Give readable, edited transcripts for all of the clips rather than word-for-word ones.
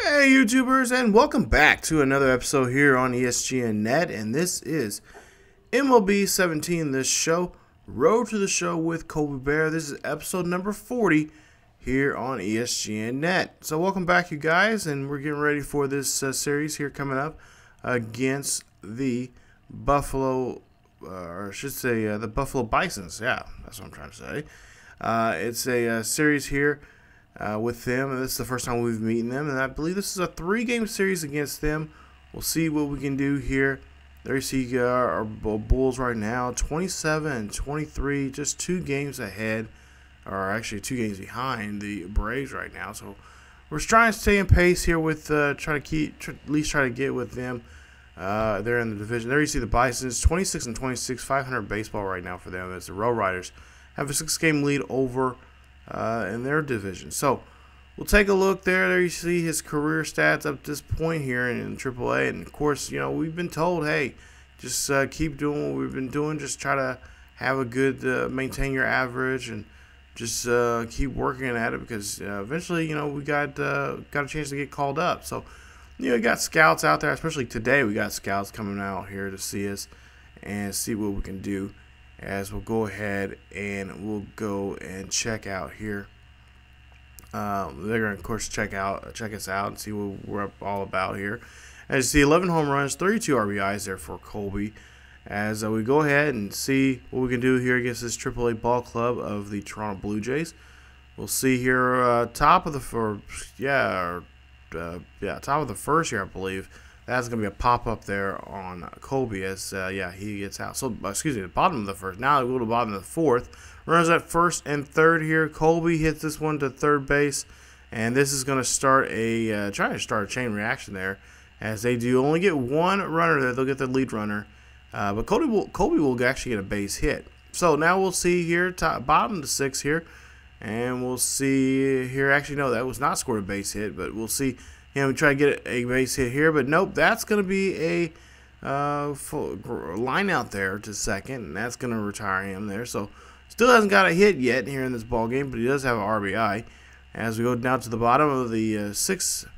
Hey YouTubers, and welcome back to another episode here on ESGNet, and this is MLB 17, this show, Road to the Show with Colby Baer. This is episode number 40 here on ESGNet. So welcome back you guys, and we're getting ready for this series here coming up against the Buffalo, or I should say the Buffalo Bisons. Yeah, that's what I'm trying to say. It's a series here with them, and this is the first time we've meeting them, and I believe this is a 3-game series against them. We'll see what we can do here. There you see our Bulls right now, 27 and 23, just 2 games ahead, or actually 2 games behind the Braves right now. So we're trying to stay in pace here with try to get with them. They're in the division. There you see the Bisons, 26 and 26, 500 baseball right now for them, as the Road Riders have a 6-game lead over in their division. So we'll take a look there. There you see his career stats up to this point here in AAA. And of course, you know, we've been told, hey, just keep doing what we've been doing. Just try to have a good, maintain your average, and just keep working at it, because eventually, you know, we got a chance to get called up. So, you know, we got scouts out there, especially today. We got scouts coming out here to see us and see what we can do. As we'll go ahead and we'll go and check out here. They're going to, of course, check us out and see what we're all about here. As you see, 11 home runs, 32 RBIs there for Colby. As we go ahead and see what we can do here against this AAA ball club of the Toronto Blue Jays. We'll see here top of the first here, I believe. That's going to be a pop-up there on Colby as, he gets out. So, excuse me, the bottom of the first. Now we go to the bottom of the fourth. Runners at first and third here. Colby hits this one to third base. And this is going to start trying to start a chain reaction there. As they do only get one runner there. They'll get the lead runner. But Colby will actually get a base hit. So now we'll see here, bottom of the sixth here. And we'll see here. Actually, no, that was not scored a base hit. But we'll see. We try to get a base hit here, but nope, that's going to be a line out there to second, and that's going to retire him there. So still hasn't got a hit yet here in this ball game, but he does have an RBI. As we go down to the bottom of the sixth,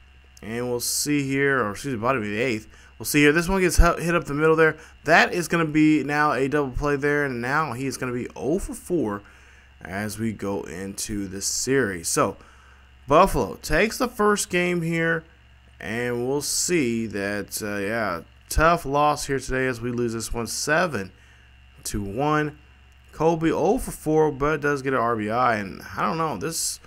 and we'll see here, or excuse me, bottom of the eighth, we'll see here. This one gets hit up the middle there. That is going to be now a double play there, and now he is going to be 0 for 4 as we go into the series. So Buffalo takes the first game here, and we'll see that, tough loss here today as we lose this one 7-1. Colby 0 for 4, but does get an RBI, and I don't know, these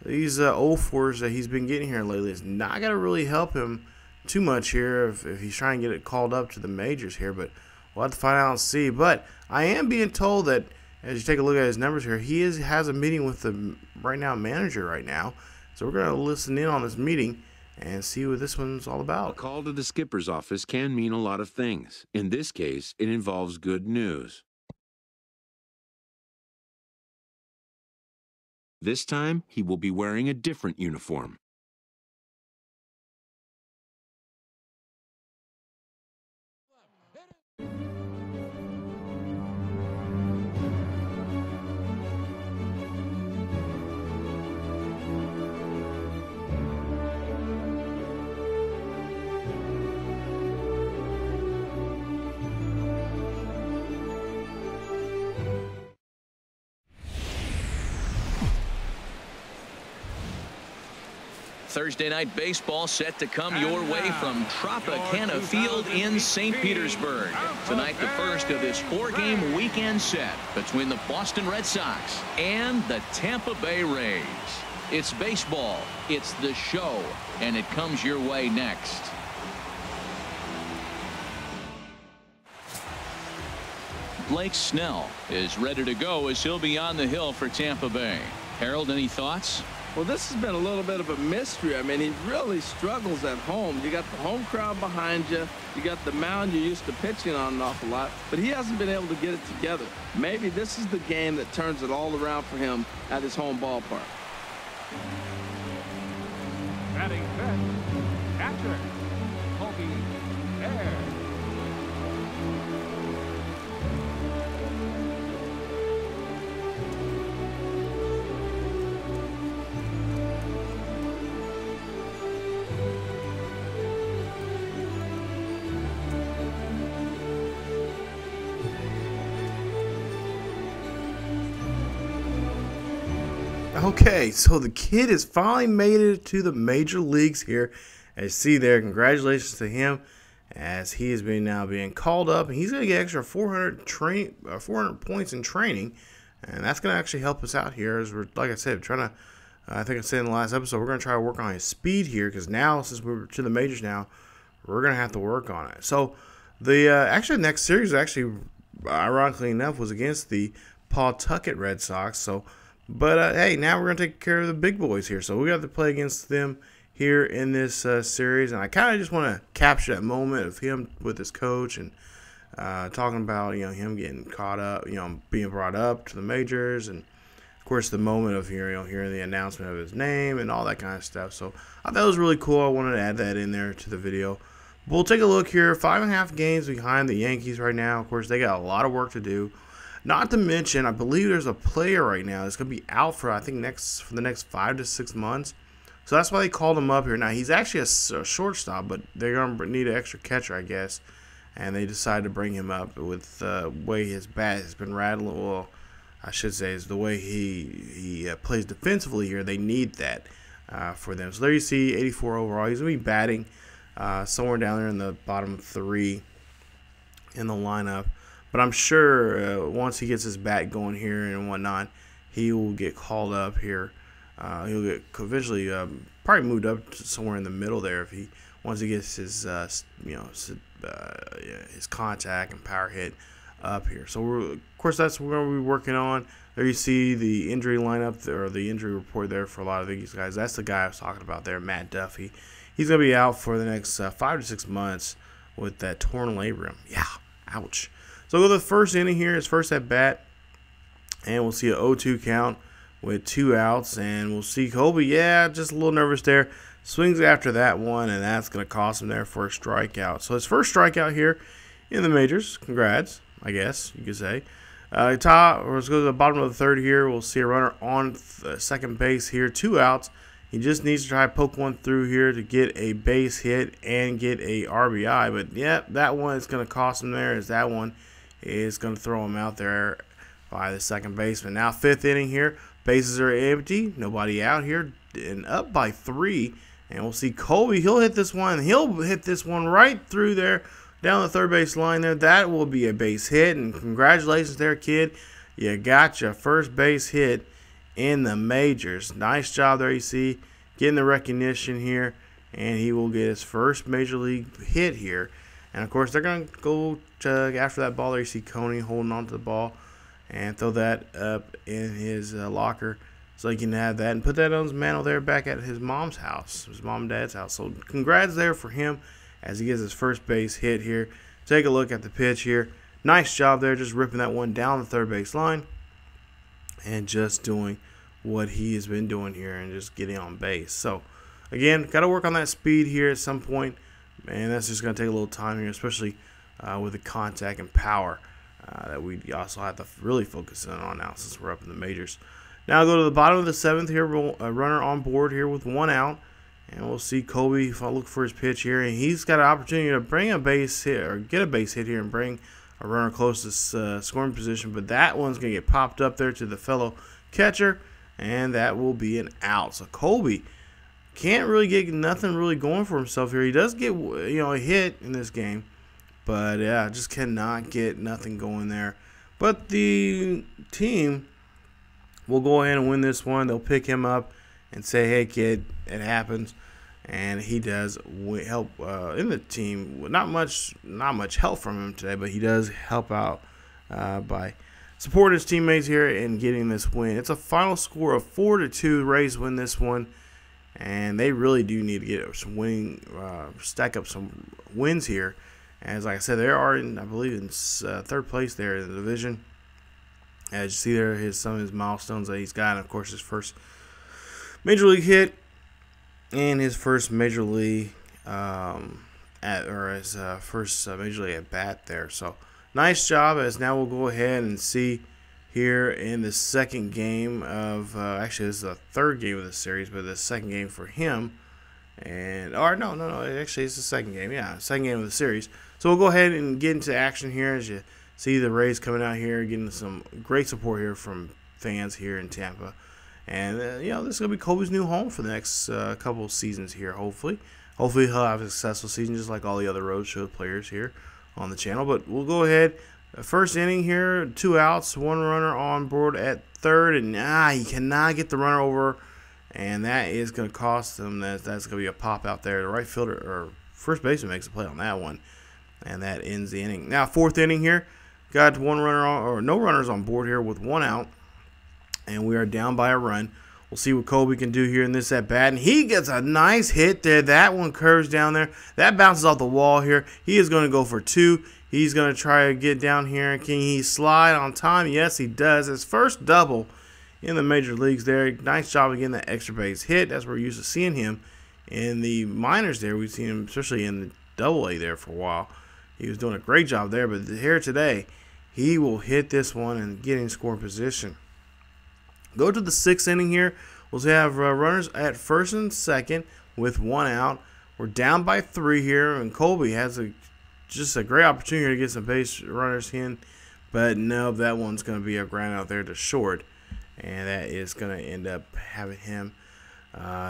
0-4s that he's been getting here lately is not going to really help him too much here if he's trying to get it called up to the majors here, but we'll have to find out and see. But I am being told that, as you take a look at his numbers here, he has a meeting with the manager right now. So we're going to listen in on this meeting and see what this one's all about. A call to the skipper's office can mean a lot of things. In this case, it involves good news. This time, he will be wearing a different uniform. Thursday night baseball set to come your way from Tropicana Field in St. Petersburg. Tonight, the first of this 4-game weekend set between the Boston Red Sox and the Tampa Bay Rays. It's baseball, it's the show, and it comes your way next. Blake Snell is ready to go as he'll be on the hill for Tampa Bay. Harold, any thoughts? Well, this has been a little bit of a mystery. I mean, he really struggles at home. You got the home crowd behind you. You got the mound you're used to pitching on an awful lot. But he hasn't been able to get it together. Maybe this is the game that turns it all around for him at his home ballpark. Batting fifth, catcher, Colby Baer. Okay, so the kid has finally made it to the major leagues here. As you see there, congratulations to him, as he has been now being called up, and he's going to get extra 400 points in training, and that's going to actually help us out here. As we're, like I said, trying to, I think I said in the last episode, we're going to try to work on his speed here, because now, since we're to the majors now, we're going to have to work on it. So the actually next series, actually, ironically enough, was against the Pawtucket Red Sox. So, but hey, now we're going to take care of the big boys here. So we got to play against them here in this series, and I kind of just want to capture that moment of him with his coach and talking about, you know, him getting caught up, you know, being brought up to the majors, and of course the moment of hearing the announcement of his name and all that kind of stuff. So I thought it was really cool. I wanted to add that in there to the video. But we'll take a look here. 5.5 games behind the Yankees right now. Of course, they got a lot of work to do. Not to mention, I believe there's a player right now that's going to be out for, I think, for the next 5 to 6 months. So that's why they called him up here. Now, he's actually a shortstop, but they're going to need an extra catcher, I guess. And they decided to bring him up with the way his bat has been rattling. Well, I should say is the way he plays defensively here. They need that for them. So there you see 84 overall. He's going to be batting somewhere down there in the bottom 3 in the lineup. But I'm sure once he gets his bat going here and whatnot, he will get called up here. He'll get eventually probably moved up to somewhere in the middle there if once he gets his his contact and power hit up here. So of course that's what we're going to be working on. There you see the injury lineup or the injury report there for a lot of these guys. That's the guy I was talking about there, Matt Duffy. He's going to be out for the next 5 to 6 months with that torn labrum. Yeah, ouch. So we'll go to the first inning here, his first at bat, and we'll see an 0-2 count with 2 outs, and we'll see Colby, yeah, just a little nervous there. Swings after that one, and that's going to cost him there for a strikeout. So his first strikeout here in the majors. Congrats, I guess you could say. Let's go to the bottom of the third here. We'll see a runner on second base here, 2 outs. He just needs to try to poke one through here to get a base hit and get a RBI. But, yeah, that one is going to cost him there, as that one is going to throw him out there by the second baseman. Now, 5th inning here. Bases are empty. Nobody out here. And up by 3. And we'll see Colby. He'll hit this one. He'll hit this one right through there, down the third base line there. That will be a base hit. And congratulations there, kid. You got your first base hit in the majors. Nice job there, you see. Getting the recognition here. And he will get his first major league hit here. And, of course, they're going to go after that ball there. You see Coney holding on to the ball and throw that up in his locker so he can have that and put that on his mantle there back at his mom's house, his mom and dad's house. So congrats there for him as he gets his first base hit here. Take a look at the pitch here. Nice job there, just ripping that one down the third base line and just doing what he has been doing here and just getting on base. So, again, got to work on that speed here at some point. And that's just going to take a little time here, especially with the contact and power that we also have to really focus on now since we're up in the majors. Now I'll go to the bottom of the 7th here. A runner on board here with 1 out. And we'll see Colby if I look for his pitch here. And he's got an opportunity to bring a base hit or get a base hit here and bring a runner close to scoring position. But that one's going to get popped up there to the fellow catcher. And that will be an out. So Colby can't really get nothing really going for himself here. He does get, you know, a hit in this game, but yeah, just cannot get nothing going there. But the team will go ahead and win this one. They'll pick him up and say, "Hey, kid, it happens," and he does help in the team. Not much help from him today, but he does help out by supporting his teammates here and getting this win. It's a final score of 4-2. Rays win this one. And they really do need to get some winning, stack up some wins here. As like I said, they are in, I believe, in 3rd place there in the division. As you see there, some of his milestones that he's got, and of course his first major league hit and his first major league first major league at bat there. So nice job. As now we'll go ahead and see here in the second game of actually this is the 3rd game of the series, but the second game for him. And no, actually it's the second game. Yeah, second game of the series. So we'll go ahead and get into action here as you see the Rays coming out here, getting some great support here from fans here in Tampa. And, this is going to be Colby's new home for the next couple of seasons here, hopefully. Hopefully he'll have a successful season just like all the other roadshow players here on the channel. But we'll go ahead. First inning here, 2 outs, 1 runner on board at third. And he cannot get the runner over. And that is going to cost him. That's going to be a pop out there. The right fielder or first baseman makes a play on that one. And that ends the inning. Now, 4th inning here. Got 1 runner on, or no runners on board here with 1 out. And we are down by a run. We'll see what Colby can do here in this at bat. And he gets a nice hit there. That one curves down there. That bounces off the wall here. He is going to go for 2. He's going to try to get down here. Can he slide on time? Yes, he does. His first double in the major leagues there. Nice job of getting that extra base hit. That's where we're used to seeing him in the minors there. We've seen him especially in the Double-A there for a while. He was doing a great job there. But here today, he will hit this one and get in scoring position. Go to the 6th inning here. We'll have runners at first and second with 1 out. We're down by 3 here, and Colby has just a great opportunity to get some base runners in. But no, that one's going to be a ground out there to short, and that is going to end up having him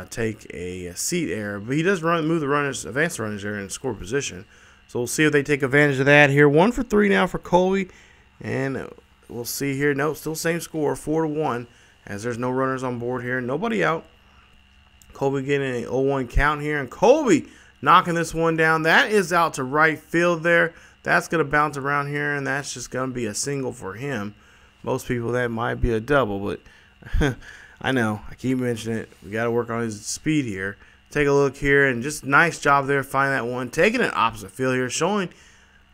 take a seat error. But he does move the runners, advance the runners there in score position. So we'll see if they take advantage of that here. 1 for 3 now for Colby, and we'll see here. Nope, still same score, 4-1. As there's no runners on board here. Nobody out. Colby getting an 0-1 count here. And Colby knocking this one down. That is out to right field there. That's going to bounce around here. And that's just going to be a single for him. Most people, that might be a double. But I know. I keep mentioning it. We got to work on his speed here. Take a look here. And just nice job there finding that one. Taking an opposite field here. Showing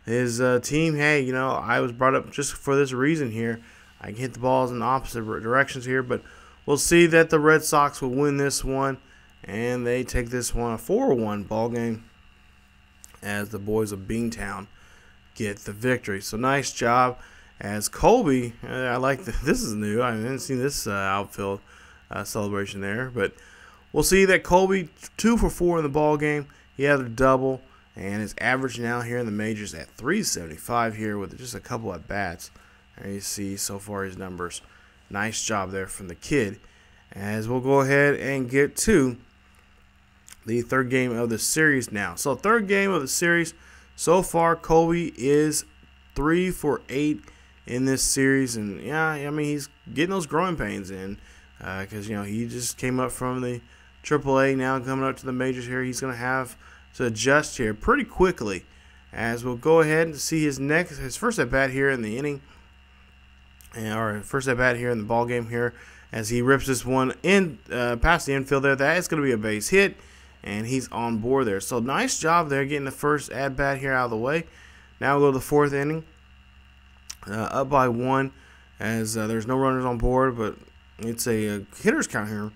his team, hey, I was brought up just for this reason here. I can hit the balls in the opposite directions here, but we'll see that the Red Sox will win this one, and they take this one a 4-1 ball game as the boys of Beantown get the victory. So nice job as Colby. I like this is new. I haven't seen this outfield celebration there, but we'll see that Colby 2 for 4 in the ball game. He had a double, and his average now here in the majors at 375 here with just a couple at bats. There you see so far his numbers. Nice job there from the kid. As we'll go ahead and get to the 3rd game of the series now. So 3rd game of the series. So far, Colby is 3 for 8 in this series. And, he's getting those growing pains in. Because, he just came up from the AAA. Now coming up to the majors here. He's going to have to adjust here pretty quickly. As we'll go ahead and see his first at-bat here in the inning. Or first at bat here in the ball game here, as he rips this one in past the infield there. That is going to be a base hit, and he's on board there. So nice job there getting the first at bat here out of the way. Now we'll go to the 4th inning, up by 1, as there's no runners on board, but it's a hitter's count here.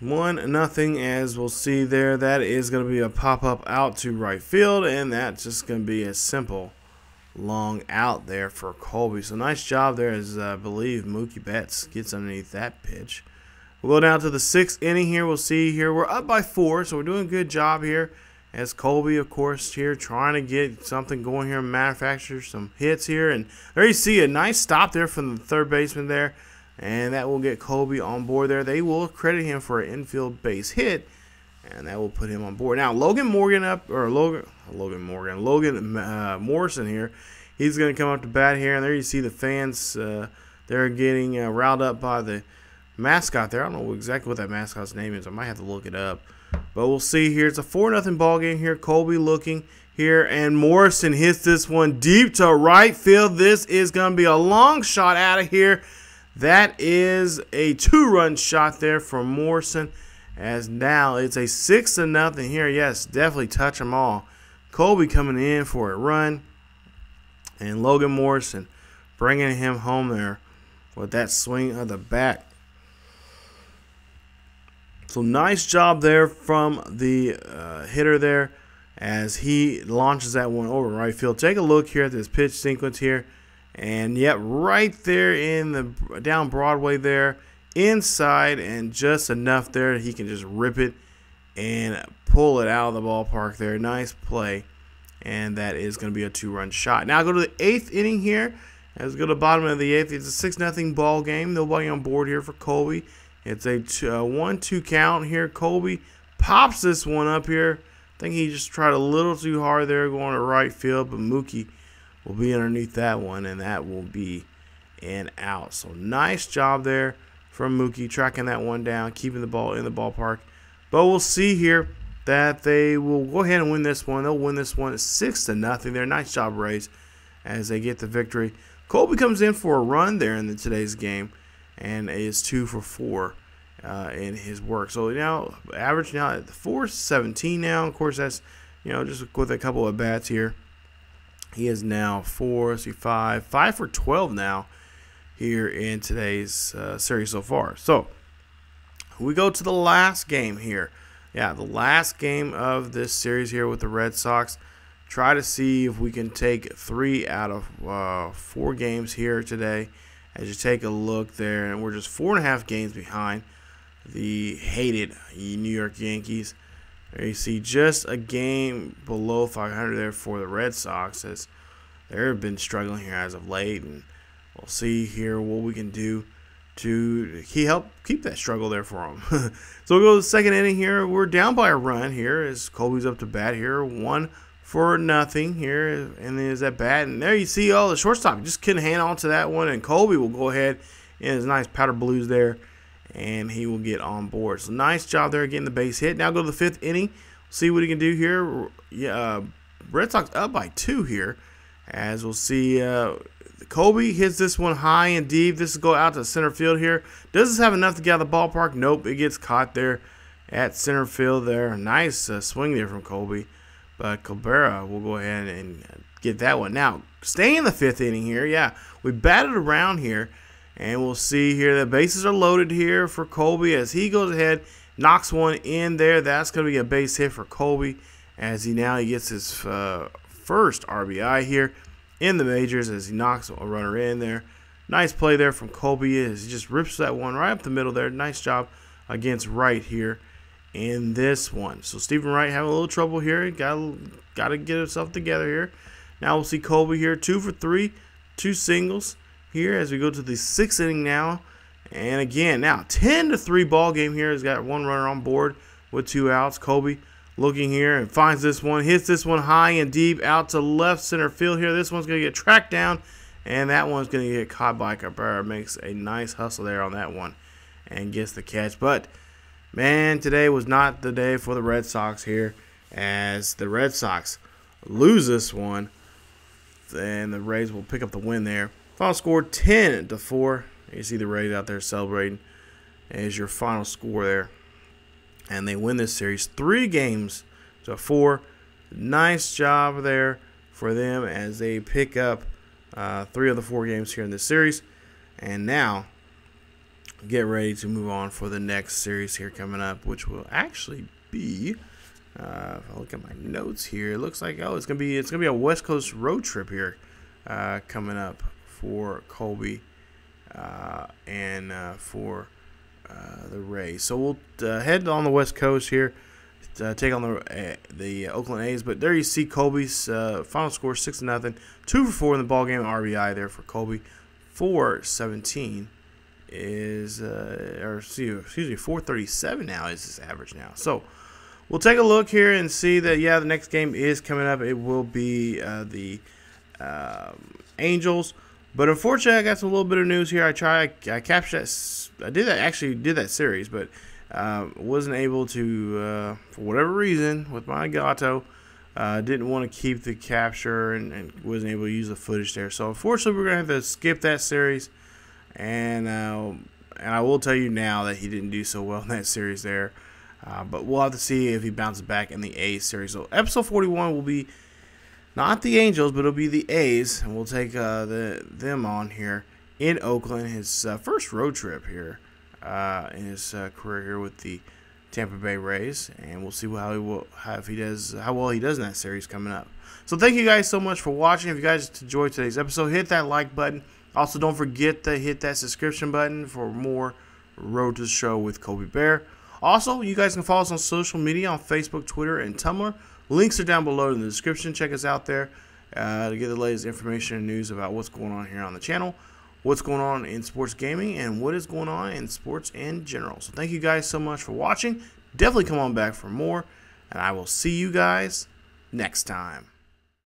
1-0, as we'll see there. That is going to be a pop up out to right field, and that's just going to be a simple long out there for Colby. So nice job there, as I believe Mookie Betts gets underneath that pitch. We'll go down to the 6th inning here. We'll see here. We're up by 4, so we're doing a good job here. As Colby, of course, here trying to get something going here, manufacture some hits here. And there you see a nice stop there from the 3rd baseman there. And that will get Colby on board there. They will credit him for an infield base hit. And that will put him on board. Now, Logan Morrison here. He's going to come up to bat here. And there you see the fans. They're getting riled up by the mascot there. I don't know exactly what that mascot's name is. I might have to look it up. But we'll see here. It's a 4-0 ball game here. Colby looking here. And Morrison hits this one deep to right field. This is going to be a long shot out of here. That is a 2-run shot there from Morrison. As now it's a 6-0 here. Yes, definitely touch them all. Colby coming in for a run. And Logan Morrison bringing him home there with that swing of the bat. So nice job there from the hitter there as he launches that one over right field. Take a look here at this pitch sequence here. And yep, right there in the down Broadway there. Inside, and just enough there he can just rip it and pull it out of the ballpark there. Nice play, and that is going to be a 2-run shot. Now go to the 8th inning here As we go to the bottom of the 8th, it's a 6-0 ball game. Nobody on board here for Colby. It's a 1-2 count here. Colby pops this one up here. I think he just tried a little too hard there going to right field, but Mookie will be underneath that one, and that will be an out. So nice job there from Mookie, tracking that one down, keeping the ball in the ballpark. But we'll see here that they will go ahead and win this one. They'll win this one 6-0 there. Nice job, Rays, as they get the victory. Colby comes in for a run there in today's game and is 2 for 4 in his work. So now average now at 417 now. Of course, that's just with a couple of bats here. He is now 5 for 12 now here in today's series so far. So we go to the last game here. Yeah, the last game of this series here with the Red Sox. Try to see if we can take 3 out of 4 games here today. As you take a look there, and we're just 4.5 games behind the hated New York Yankees. There you see just a game below 500 there for the Red Sox, as they've been struggling here as of late. And we'll see here what we can do to help keep that struggle there for them. So we'll go to the second inning here. We're down by a run here as Colby's up to bat here. 1-0 here, and there's that bat, and there you see the shortstop just couldn't hang on to that one, and Colby will go ahead in his nice powder blues there, and he will get on board. So nice job there getting the base hit. Now go to the 5th inning, see what he can do here. Red Sox up by 2 here, as we'll see Colby hits this one high and deep. This will go out to center field here. Does this have enough to get out of the ballpark? Nope, it gets caught there at center field there. Nice swing there from Colby. But Cabrera will go ahead and get that one. Now, stay in the 5th inning here. Yeah, we batted around here. And we'll see here the bases are loaded here for Colby as he goes ahead, knocks one in there. That's going to be a base hit for Colby as he gets his first RBI here in the majors as he knocks a runner in there. Nice play there from Colby as he just rips that one right up the middle there. Nice job against Wright here in this one. So Stephen Wright having a little trouble here. Got to get himself together here. Now we'll see Colby here 2 for 3, 2 singles here as we go to the 6th inning now. And again, now 10-3 ball game here. He's got 1 runner on board with 2 outs. Colby looking here and finds this one, hits this one high and deep out to left center field here. This one's going to get tracked down, and that one's going to get caught by Cabrera. Makes a nice hustle there on that one and gets the catch. But man, today was not the day for the Red Sox here as the Red Sox lose this one, and the Rays will pick up the win there. Final score 10-4. You see the Rays out there celebrating as your final score there. And they win this series 3-4. Nice job there for them as they pick up 3 of the 4 games here in this series. And now get ready to move on for the next series here coming up, which will actually be if I look at my notes here, it looks like it's gonna be a West Coast road trip here coming up for Colby and for the Rays. So we'll head on the West Coast here, take on the Oakland A's. But there you see Colby's final score 6-0, 2 for 4 in the ball game. RBI there for Colby. 417 is or excuse me, 437 now is his average now. So we'll take a look here and see that the next game is coming up. It will be the Angels. But unfortunately, I got a little bit of news here. I captured that. I did that series, but wasn't able to, for whatever reason, with my Gato, didn't want to keep the capture and wasn't able to use the footage there. So unfortunately, we're gonna have to skip that series. And I will tell you now that he didn't do so well in that series there. But we'll have to see if he bounces back in the A's series. So episode 41 will be not the Angels, but it'll be the A's, and we'll take them on here in Oakland. His first road trip here in his career here with the Tampa Bay Rays, and we'll see how well he does in that series coming up. So thank you guys so much for watching. If you guys enjoyed today's episode, hit that like button. Also, don't forget to hit that subscription button for more Road to the Show with Colby Baer. Also, you guys can follow us on social media on Facebook, Twitter, and Tumblr. Links are down below in the description. Check us out there. to get the latest information and news about what's going on here on the channel, what's going on in sports gaming, and what is going on in sports in general. So thank you guys so much for watching. Definitely come on back for more, and I will see you guys next time.